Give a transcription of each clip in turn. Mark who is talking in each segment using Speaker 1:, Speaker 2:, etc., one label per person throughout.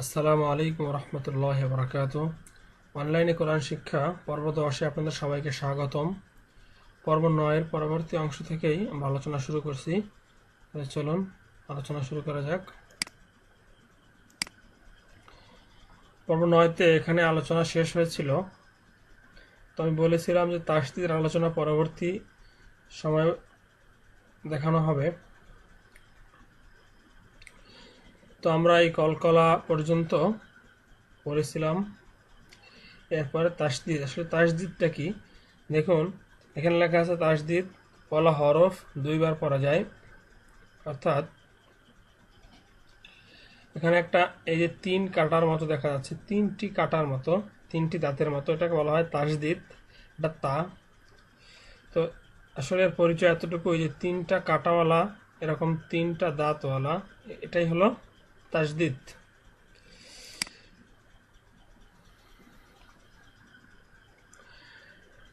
Speaker 1: আসসালামু আলাইকুম রহমতুল্লাহ বরকাত। অনলাইনে কোরআন শিক্ষা পর্ব 10-এ আপনাদের সবাইকে স্বাগতম। পর্ব 9-এর পরবর্তী অংশ থেকেই আমরা আলোচনা শুরু করছি। চলুন আলোচনা শুরু করা যাক। পর্ব 9-তে এখানে আলোচনা শেষ হয়েছিল। তো আমি বলেছিলাম যে তাসদীদের আলোচনা পরবর্তী সময় দেখানো হবে। তো আমরা এই কলকলা পর্যন্ত পড়েছিলাম। এরপরে তাসদীদ, আসলে তাসদীদটা কি দেখুন। এখানে লেখা আছে তাসদীদ পলা হরফ দুইবার পড়া যায়, অর্থাৎ এখানে একটা এই যে তিন কাটার মতো দেখা যাচ্ছে, তিনটি কাটার মতো, তিনটি দাঁতের মতো, এটাকে বলা হয় তাসদীদ। এটা তা। তো আসলে এর পরিচয় এতটুকু, যে তিনটা কাটাওয়ালা, এরকম তিনটা দাঁতওয়ালা, এটাই হলো তাসদীদ।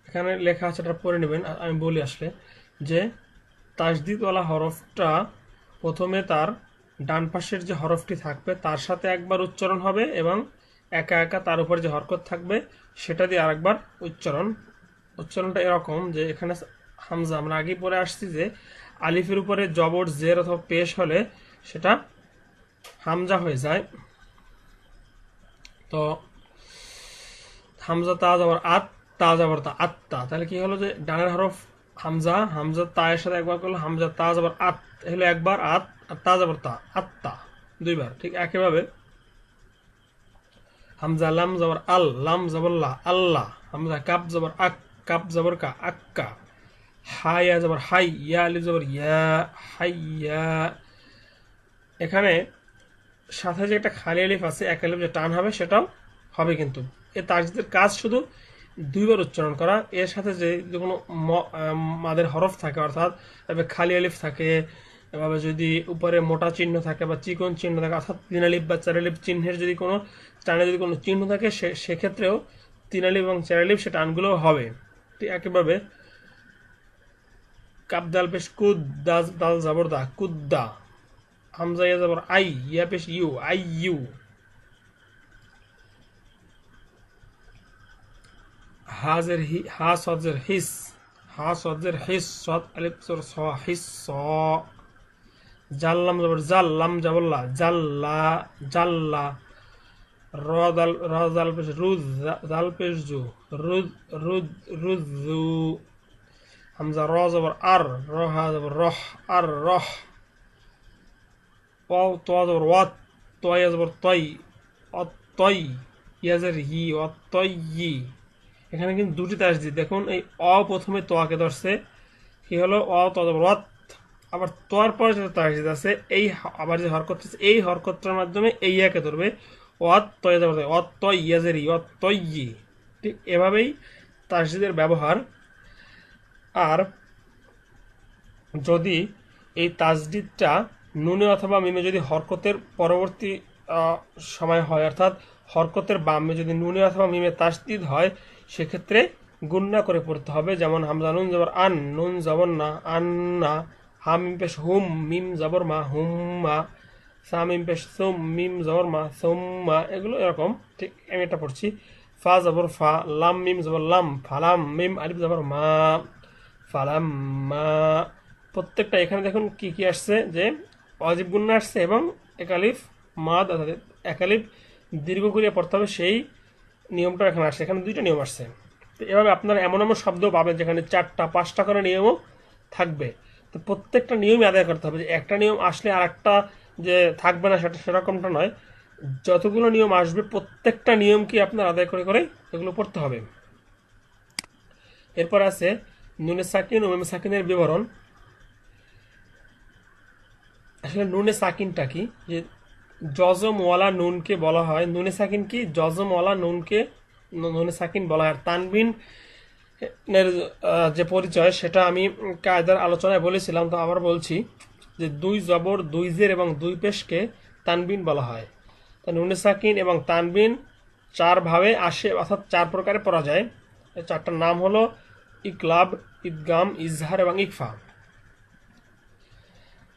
Speaker 1: এখানে লেখা আছে, এটা পড়ে নেবেন। আমি বলি আসলে যে তাসদীদওয়ালা হরফটা প্রথমে তার ডান পাশের যে হরফটি থাকবে তার সাথে একবার উচ্চারণ হবে, এবং একা একা তার উপর যে হরকত থাকবে সেটা দিয়ে আরেকবার উচ্চারণটা এরকম যে এখানে হামজা, আমরা আগেই পরে আসছি যে আলিফের উপরে জবর জের অথবা পেশ হলে সেটা হামজা হয়ে যায়। তো হামজা তা জবর আত, তা জবর তা, আত্তা, তাহলে কি হলো যে ডানের হরফ হামজা, হামজা তায়ের সাথে একবার করলো হামজা তা জবর আত, হলো একবার আত, আর তা জবর তা, আত্তা দুইবার। ঠিক একইভাবে হামজা লাম জবর আল, লাম জবর লা, আল্লাহ। হামজা কাপ জবর আক, কাপ জবর কা, আক্কা। হায়া জবর হাই, ইয়া আলিফ জবর ইয়া, হাইয়া। এখানে সাথে যে একটা খালি আলিফ আছে, এক আলিফ যে টান হবে সেটাও হবে, কিন্তু এ তাসদীদের কাজ শুধু দুইবার উচ্চারণ করা। এর সাথে যে কোনো মাদের হরফ থাকে, অর্থাৎ খালি আলিফ থাকে, এভাবে যদি উপরে মোটা চিহ্ন থাকে বা চিকন চিহ্ন থাকে, অর্থাৎ তিন আলিফ বা চার আলিফ চিহ্নের যদি কোনো টানে যদি কোনো চিহ্ন থাকে, সেক্ষেত্রেও তিন আলিফ এবং চার আলিফ সে টানগুলো হবে। ঠিক একইভাবে কাপ দাল পেশ কুদ, দাল জাবর দা, কুদ্দা। হামজা ইয়া জবর আই, ইয়া পেশ ইউ, আই ইউ। হাজের হি, হা সজের হিস, হা সজের হিস, সদ আলিফ জবর স, হিস স। জাল্লাম জবর জাল, লাম জাবল্লা, জাল্লা, জাল্লা। র জাল পেশ রুজ, জাল পেশ জু, রুজ, রুজ, রুজু। হামজা র জবর আর, র হা জবর রহ, আর রহ। ওয়াও তোয়া জবর ওয়াত, তোয়া জবর তই, অতই। ইয়াজের হি, অতই। এখানে কিন্তু দুটি তাসদীদ দেখুন। এই অ প্রথমে তোয়াকে ধরছে, কি হলো অ ত জবর ওয়াত। আবার তোয়ার পরে যেটা তাসদীদ আছে, এই আবার যে হরকত আছে, এই হরকতটার মাধ্যমে এই ইয়াকে ধরবে, ওয়াত তয় জবর অত তয়, ইয়াজের ই, অতই। ঠিক এভাবেই তাসদীদের ব্যবহার। আর যদি এই তাসদীদটা নুনে অথবা মিমে যদি হরকতের পরবর্তী সময় হয়, অর্থাৎ হরকতের বামে যদি নুনে অথবা মিমে তাসদীদ হয়, সেক্ষেত্রে গুন্না করে পড়তে হবে। যেমন হামজা নুন জবর আন, নুন জবর না, আন্না। হাম মিম পেশ হুম, মিম জবর মা, হুম্মা। সা মিম পেশ সুম, মিম জবর মা, সুম্মা। এগুলো এরকম। ঠিক আমি এটা পড়ছি। ফা জবর ফা, লাম মিম জবর লাম, ফালাম, মিম আলিফ জবর মা, ফালাম্মা। প্রত্যেকটা এখানে দেখুন কি কি আসছে, যে অজীব গুন্না আসছে এবং একালিফ মাদ, একালিফ দীর্ঘ করিয়া পড়তে হবে, সেই নিয়মটা এখানে আসছে। এখানে দুইটা নিয়ম আসছে। তো এভাবে আপনারা এমন এমন শব্দ পাবেন যেখানে 4টা 5টা করে নিয়মও থাকবে। তো প্রত্যেকটা নিয়মই আদায় করতে হবে, যে একটা নিয়ম আসলে আর একটা যে থাকবে না সেটা সেরকমটা নয়। যতগুলো নিয়ম আসবে প্রত্যেকটা নিয়ম কি আপনার আদায় করে করে এগুলো পড়তে হবে। এরপর আছে নুনে সাকিন ও মিমে সাকিনের বিবরণ। আসলে নুনে সাকিনটা কি, যে জজমওয়ালা নুনকে বলা হয় নুনে সাকিন, কি জজমওয়ালা নুনকে নুনে সাকিন বলা হয়। আর তানবিন এর যে পরিচয় সেটা আমি কায়দার আলোচনায় বলেছিলাম, তো আবার বলছি যে দুই জবর, দুই জের এবং দুই পেশকে তানবিন বলা হয়। তা নুনে সাকিন এবং তানবিন চার ভাবে আসে, অর্থাৎ 4 প্রকারে পড়া যায়। এই 4টার নাম হলো ইকলাব, ইদগাম, ইজহার এবং ইকফা।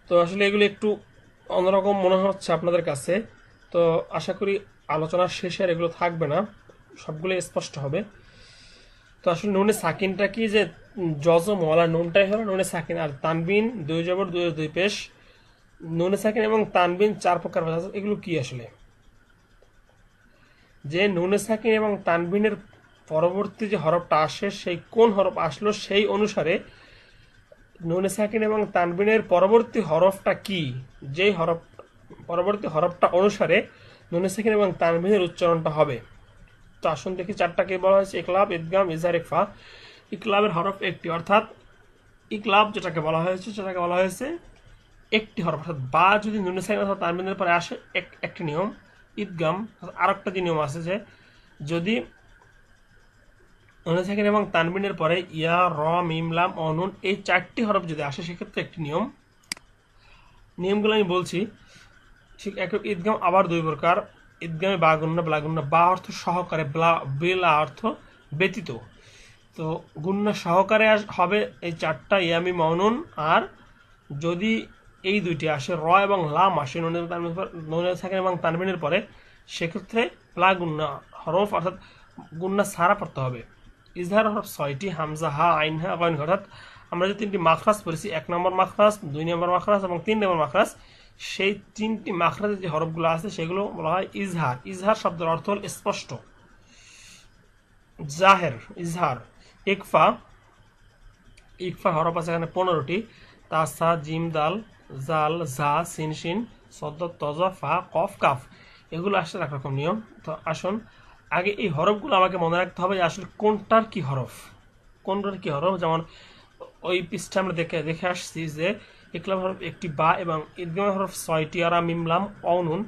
Speaker 1: তো আসলে এগুলো একটু অন্যরকম মনে হচ্ছে আপনাদের কাছে, তো আশা করি আলোচনার শেষে আর এগুলো থাকবে না, সবগুলো স্পষ্ট হবে। তো আসলে নুনে সাকিনটা কি, যে জজম ওয়ালা নুনটাই হলো নুনে সাকিন, আর তানবিন দুই জবর দুই পেশ, নুনে সাকিন এবং তানবিন 4 প্রকার আছে। এগুলো কি আসলে? যে নুনে সাকিন এবং তানবিনের পরবর্তী যে হরফটা আসে, সেই কোন হরফ আসলো সেই অনুসারে নুনে সাকিন এবং তানবিনের পরবর্তী হরফটা কি, যেই হরফ পরবর্তী হরফটা অনুসারে নুনে সাকিন এবং তানবিনের উচ্চারণটা হবে। তো আসুন দেখি, 4টাকে বলা হয়েছে ইকলাব, ইদগাম, ইজহার, ইখফা। ইকলাবের হরফ একটি, অর্থাৎ ইকলাব যেটাকে বলা হয়েছে সেটাকে বলা হয়েছে একটি হরফ, অর্থাৎ বা যদি নুনে সাকিন অথবা তানবিনের পরে আসে একটি নিয়ম। ইদগাম আর একটা যে নিয়ম আছে, যে যদি নুনে সাকিন এবং তানবিনের পরে ইয়া, র, মিম, লাম, অনুন এই 4টি হরফ যদি আসে সেক্ষেত্রে একটি নিয়ম। নিয়মগুলো আমি বলছি। ঠিক একই ঈদগাম আবার 2 প্রকার। ঈদগামে বা গুন্না, ব্লা গুন্না। বা অর্থ সহকারে, বেলা অর্থ ব্যতীত। তো গুন্না সহকারে হবে এই 4টা, ইয়ামি, মাউনুন। আর যদি এই 2টি আসে, র এবং লাম আসে নুনে সাকিন এবং তানবিনের পরে, সেক্ষেত্রে ব্লা গুন্না হরফ, অর্থাৎ গুন্না সারা পড়তে হবে। ইজহার হরফ 6টি, হামজা, হা, আইন, হা, গইন। অর্থাৎ আমরা যে 3টি মাখরাজ পড়েছি, 1 নম্বর মাখরাজ, 2 নম্বর মাখরাজ এবং 3 নম্বর মাখরাজ, সেই 3টি মাখরাজের যে হরফগুলো আছে সেগুলো বলা হয় ইজহার। ইজহার শব্দের অর্থ হল স্পষ্ট, জাহের, ইজহার। ইকফা, ইকফা হরফ আছে এখানে 15টি। তাসা, জিম, দাল, জাল, জা, সিন, শিন, সদ্দ, তজ, ফা, কফ, কাফ। এগুলো আসলে একরকম নিয়ম। তো আসুন আগে এই হরফগুলো আমাকে মনে রাখতে হবে যে আসলে কোনটার কি হরফ, কোনটার কি হরফ। যেমন ওই পৃষ্ঠা আমরা দেখে আসছি যে ইকলাব হরফ একটি, বা, এবং ঈদগাম হরফ 6টি, আরা, মিম, লাম, অনুন।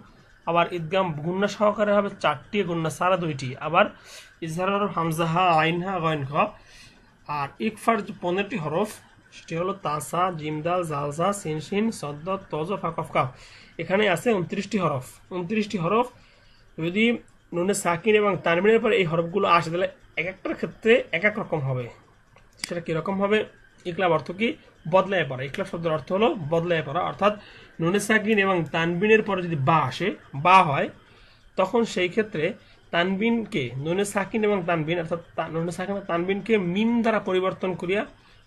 Speaker 1: আবার ঈদগাম গুন্না সহকারে হবে 4টি, গুন্না সারা 2টি। আবার ইজহার হরফ হামজা, হা, আইন, হা, গইন, খ। আর ইকফার যে 15টি হরফ, সেটি হলো তাসা, জিমদাল, জালজা, সিনশিন, সদ্দ, তজ, ফা, কফ, কাফ। এখানে আছে 29টি হরফ। 29টি হরফ যদি নুনে সাকিন এবং তানবিনের পর এই হরফগুলো আসে, তাহলে এক একটার ক্ষেত্রে এক এক রকম হবে। সেটা কিরকম হবে? ইকলাব অর্থ কি? বদলায় পড়া। ইকলাব শব্দের অর্থ হলো বদলায় পড়া, অর্থাৎ নুনে সাকিন এবং তানবিনের পরে যদি বা আসে, বা হয়, তখন সেই ক্ষেত্রে তানবিনকে নুনে সাকিন এবং তানবিন, অর্থাৎ নুনে সাকিন এবং তানবিনকে মিম দ্বারা পরিবর্তন করিয়া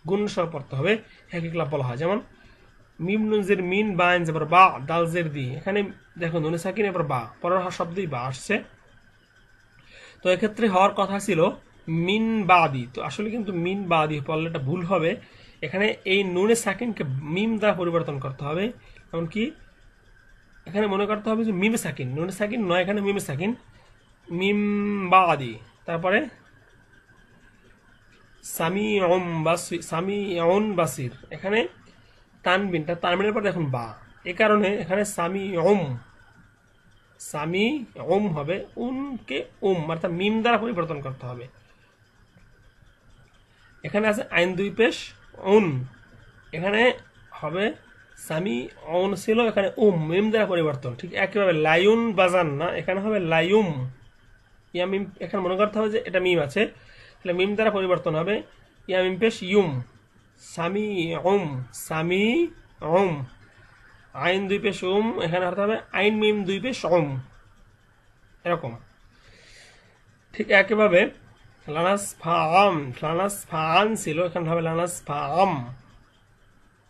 Speaker 1: গুণ সহ পড়তে হবে। হ্যাঁ, ইকলাব বলা হয়। যেমন মিম নুন জের মিন, বা আইন জবর বা, দাল জের দি। এখানে দেখো নুনে সাকিন এবার বা, পরের শব্দই বা আসছে। তো এক্ষেত্রে হওয়ার কথা ছিল মিন বাদি। তো আসলে কিন্তু মিন বাদি পড়লে এটা ভুল হবে। এখানে এই নুনে সাকিনকে মিম দ্বারা পরিবর্তন করতে হবে। এমনকি এখানে মনে করতে হবে যে মিমে সাকিন, নুনে সাকিন নয়, এখানে মিমে সাকিন, মিম বাদি। তারপরে সামিউন বাসির। এখানে তানবিনটা, তানবিনের পর দেখুন বা, এ কারণে এখানে সামি হবে, উনকে অর্থাৎ মিম দ্বারা পরিবর্তন করতে হবে। এখানে আছে আইন 2 পেশ, উন। এখানে হবে সামি অন ছিল, এখানে মিম দ্বারা পরিবর্তন। ঠিক একইভাবে লায়ুন বাজান না, এখানে হবে লায়ুম। ইয়া মিম, এখানে মনে করতে হবে যে এটা মিম আছে, তাহলে মিম দ্বারা পরিবর্তন হবে ইয়া মিম পেশ ইউম, সামি আইন 2 পেশ এখানে হতে হবে আইন মিম 2 পেশ এরকম। ঠিক একইভাবে লানাস ফাআন ছিল, এখানে হবে লানাস ফাআম,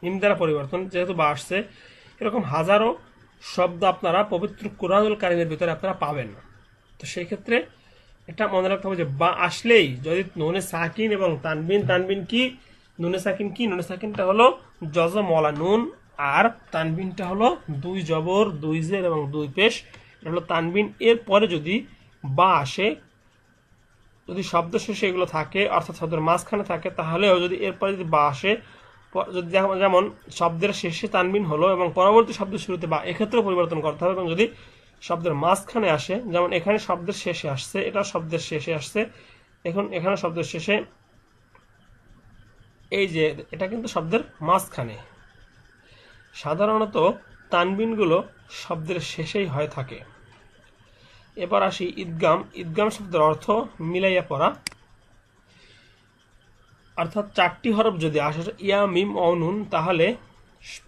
Speaker 1: মিম দ্বারা পরিবর্তন, যেহেতু বা আসছে। এরকম হাজারো শব্দ আপনারা পবিত্র কুরআনুল কারীমের ভিতরে আপনারা পাবেন। তো সেই ক্ষেত্রে এটা মনে রাখতে হবে যে বা আসলেই যদি নুনে সাকিন এবং তানবিন কি, নুনে সাকিন কি, নুনে সাকিনটা হলো জজম ওয়ালা নুন, আর তানবিনটা হলো 2 জবর 2 জের এবং 2 পেশ। এটা হলো তানবিন। এর পরে যদি বা আসে, যদি শব্দ শেষে এগুলো থাকে, অর্থাৎ শব্দের মাঝখানে থাকে, তাহলেও যদি এরপরে যদি বা আসে, যদি যেমন শব্দের শেষে তানবিন হলো এবং পরবর্তী শব্দের শুরুতে বা, এক্ষেত্রেও পরিবর্তন করতে হবে। এবং যদি শব্দের মাঝখানে আসে, যেমন এখানে শব্দের শেষে আসছে, এটা শব্দের শেষে আসছে, এখন এখানে শব্দের শেষে, এই যে এটা কিন্তু শব্দের মাঝখানে। সাধারণত তানবিনগুলো শব্দের শেষেই হয়ে থাকে। এবার আসি ঈদগাম। ঈদগাম শব্দের অর্থ মিলাইয়া পড়া, অর্থাৎ 4টি হরফ যদি আসে ইয়া, মিম, নুন, তাহলে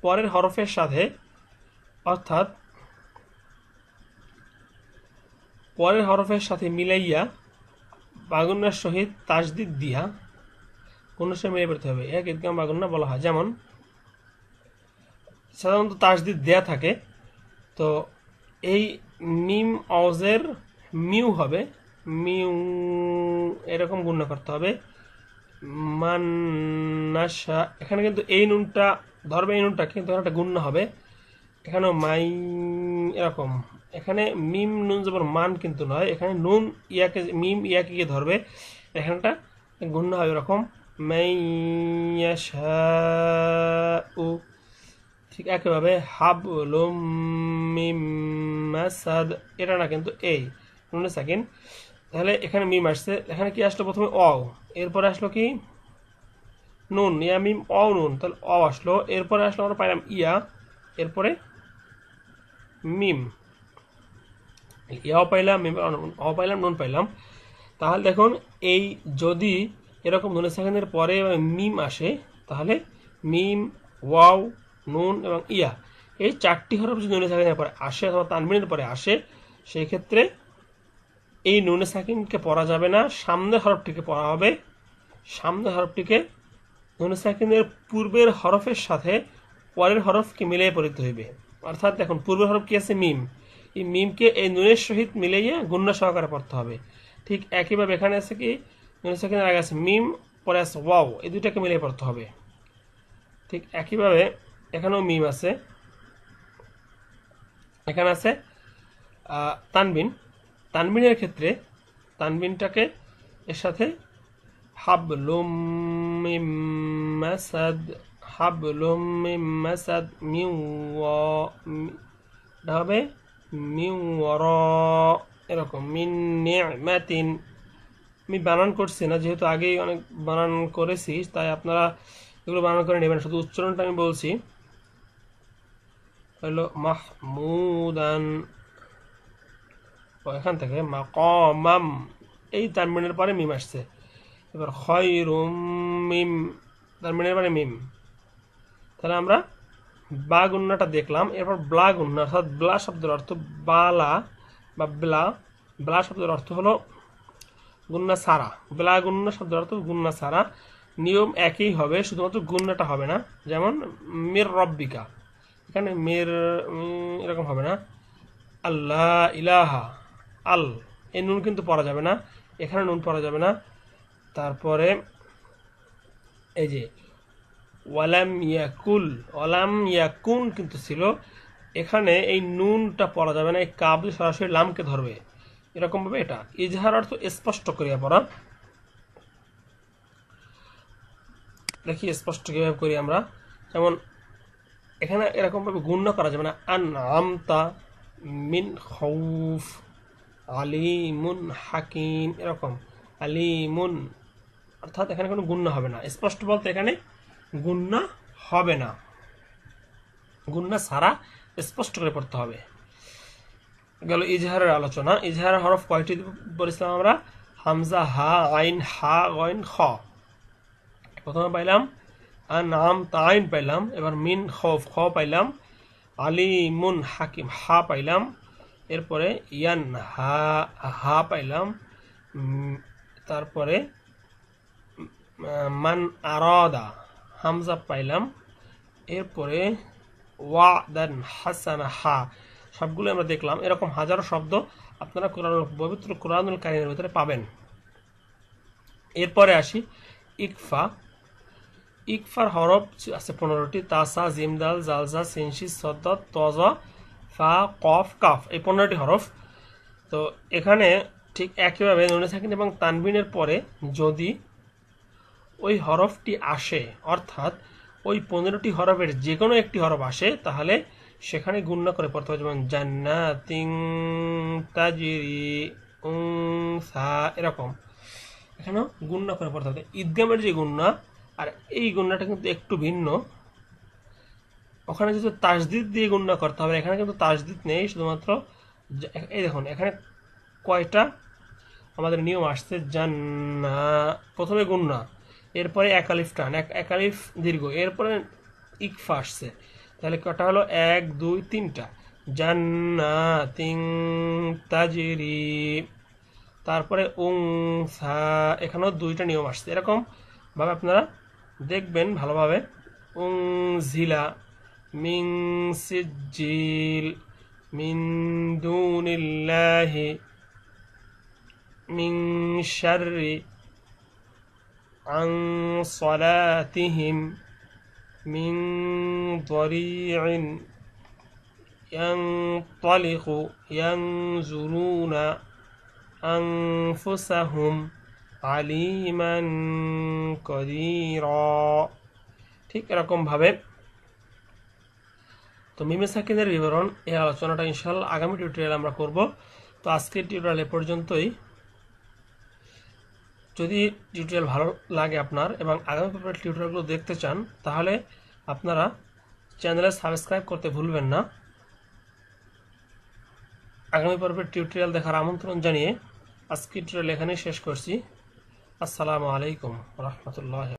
Speaker 1: পরের হরফের সাথে, অর্থাৎ পরের হরফের সাথে মিলাইয়া বাগুন্নার সহিত তাসদিদ দিয়া গুন্নার সঙ্গে মিলিয়ে পড়তে হবে, এক ঈদগাম বাগুন্না বলা হয়। যেমন সাধারণত তাসদিদ দেয়া থাকে, তো এই মিম অজের মিউ হবে, মিউ এরকম গুণনা করতে হবে। মান্নাশা, এখানে কিন্তু এই নুনটা ধরবে, এই নুনটা কিন্তু একটা গুণনা হবে। এখানেও মাই এরকম, এখানে মিম নুন জবর মান কিন্তু নয়, এখানে নুন ইয়াকে মিম ইয়াকে গিয়ে ধরবে, এখানটা গুণনা হবে এরকম মাইয়াশাউ। ঠিক একইভাবে হাবলুম মিম মাসাদ, এটা না কিন্তু এই নুনে সাকিন। তাহলে এখানে মিম আসছে, এখানে কি আসলো প্রথমে অ, এরপরে আসলো কি নুন, ইয়া মিম অ নুন, তাহলে অ আসলো, এরপরে আসলো আমরা পাইলাম ইয়া, এরপরে মিম, ইয়াও পাইলাম মিম অ পাইলাম নুন পাইলাম। তাহলে দেখুন এই যদি এরকম নুনে সাকিনের পরে মিম আসে, তাহলে মিম, ওয়াও, নুন এবং ইয়া, এই চারটি হরফ যদি নুনে সাকিনের পরে আসে অথবা তানবিনের পরে আসে, সেই ক্ষেত্রে এই নুনে সাকিনকে পড়া যাবে না, সামনের হরফটিকে পড়া হবে। সামনের হরফটিকে নুনে সাকিনের পূর্বের হরফের সাথে পরের হরফকে মিলিয়ে পড়তে হইবে। অর্থাৎ দেখুন পূর্বের হরফ কি আছে মিম, এই মিমকে এই নুনের সহিত মিলাইয়া গুণনা সহকারে পড়তে হবে। ঠিক একইভাবে এখানে আছে কি নুনে সাকিনের আগে আছে মিম, পরে আছে ওয়াও, এই দুইটাকে মিলিয়ে পড়তে হবে। ঠিক একইভাবে এখানেও মিম আছে, এখানে আছে তানবিন। তানবিনের ক্ষেত্রে তানবিনটাকে এর সাথে হাবলুম মিম মাসাদ, হাবলুম মিম মাসাদ, মিউ এটা হবে মিউ এরকম, মিন নি'মাতিন। আমি বানান করছি না, যেহেতু আগেই অনেক বানান করেছি, তাই আপনারা এগুলো বানান করে নেবেন, শুধু উচ্চারণটা আমি বলছি। হলো মাহমুদান, এখান থেকে মাকামাম, এই তানবিনের পরে মিম আসছে। এবার খয়রুম মিম, তানবিনের পরে মিম। তাহলে আমরা বা গুন্নাটা দেখলাম। এরপর ব্লা গুন্না, অর্থাৎ ব্লা শব্দের অর্থ বালা বা ব্লা, ব্লা শব্দের অর্থ হলো গুন্না সারা, ব্লা গুন্না শব্দের অর্থ গুন্না সারা। নিয়ম একই হবে, শুধুমাত্র গুন্নাটা হবে না। যেমন মির রব্বিকা, এখানে মির এরকম হবে না। আল্লাহ ইলাহা, আল, এই নুন কিন্তু পড়া যাবে না, এখানে নুন পড়া যাবে না। তারপরে এই যে ওয়ালাম ইয়াকুল, ওয়ালাম ইয়াকুন কিন্তু ছিল, এখানে এই নুনটা পড়া যাবে না, এই কাব সরাসরি লামকে ধরবে, এরকম ভাবে এটা ইজহার অর্থ স্পষ্ট করিয়া পড়া। দেখি স্পষ্ট কিভাবে করি আমরা। যেমন এখানে এরকম ভাবে গুণ্য করা যাবে না, আন আমতা মিন খৌফ, আলিমুন হাকিম, এরকম আলিমুন, অর্থাৎ এখানে কোনো গুণ্য হবে না। স্পষ্ট বলতে এখানে গুণ্য হবে না, গুণ্য ছাড়া স্পষ্ট করে পড়তে হবে। গেল ইজহারের আলোচনা। ইজহারের হরফ কয়টি বলেছিলাম আমরা? হামজা, হা, আইন, হা, গইন, খ। প্রথমে পাইলাম আনআম, তাইন পাইলাম, এবার মিন খৌফ, খ পাইলাম, আলিমুন হাকিম, হা পাইলাম, এরপরে ইয়ান, হা, হা পাইলাম, তারপরে মান আরাদা, হামজা পাইলাম, এরপরে ওয়াদান হাসানা, হা। সবগুলো আমরা দেখলাম। এরকম হাজারো শব্দ আপনারা পবিত্র কোরআনুল কারীমের ভিতরে পাবেন। এরপরে আসি ইকফা। ইকফার হরফ আছে 15টি, তাসা, জিমদাল, জালজা, সিনশি, সদ্দাত, তজা, ফা, কফ, কাফ, এই 15টি হরফ। তো এখানে ঠিক একইভাবে নুনে সাকিন এবং তানবিনের পরে যদি ওই হরফটি আসে, অর্থাৎ ওই 15টি হরফের যে কোনো একটি হরফ আসে, তাহলে সেখানে গুণনা করে পড়তে হবে। যেমন জান্নাতিন তাজরি উনসা, এরকম এখানেও গুণনা করে পড়তে হবে। ঈদগামের যে গুণনা আর এই গুণনাটা কিন্তু একটু ভিন্ন। ওখানে যেহেতু তাসদিদ দিয়ে গুণনা করতে হবে, এখানে কিন্তু তাসদিদ নেই, শুধুমাত্র এই দেখুন এখানে কয়টা আমাদের নিয়ম আসছে। জান্না, প্রথমে গুণনা, এরপরে এক আলিফ টান, এক আলিফ দীর্ঘ, এরপরে ইকফা আসছে। তাহলে কটা হলো? 1 2 3টা। জান্নাতিন তাজরি। তারপরে উংসা, এখানেও দুইটা নিয়ম আসছে, এরকম ভাবে আপনারা দেখবেন ভালোভাবে। উংজিলা মিন সিজ্জিল মিন দুনিল্লাহি মিন শাররি আন সালাতিহিম মিন দরি'in ইয়ানতালিকু ইয়ানজুরুনা আনফুসাহুম আলিমান কদিরা। ঠিক এরকম ভাবে তো মিমে সাকিনের বিবরণ এই আলোচনাটা ইনশাআল্লাহ আগামী টিউটোরিয়াল আমরা করব। তো আজকের টিউটোরিয়াল এ পর্যন্তই। যদি টিউটোরিয়াল ভালো লাগে আপনার এবং আগামী পর্বের টিউটোরিয়ালগুলো দেখতে চান, তাহলে আপনারা চ্যানেলে সাবস্ক্রাইব করতে ভুলবেন না। আগামী পর্বের টিউটোরিয়াল দেখার আমন্ত্রণ জানিয়ে আজকের টিউটোরিয়াল এখানেই শেষ করছি। আসসালামু আলাইকুম ওয়া রাহমাতুল্লাহি।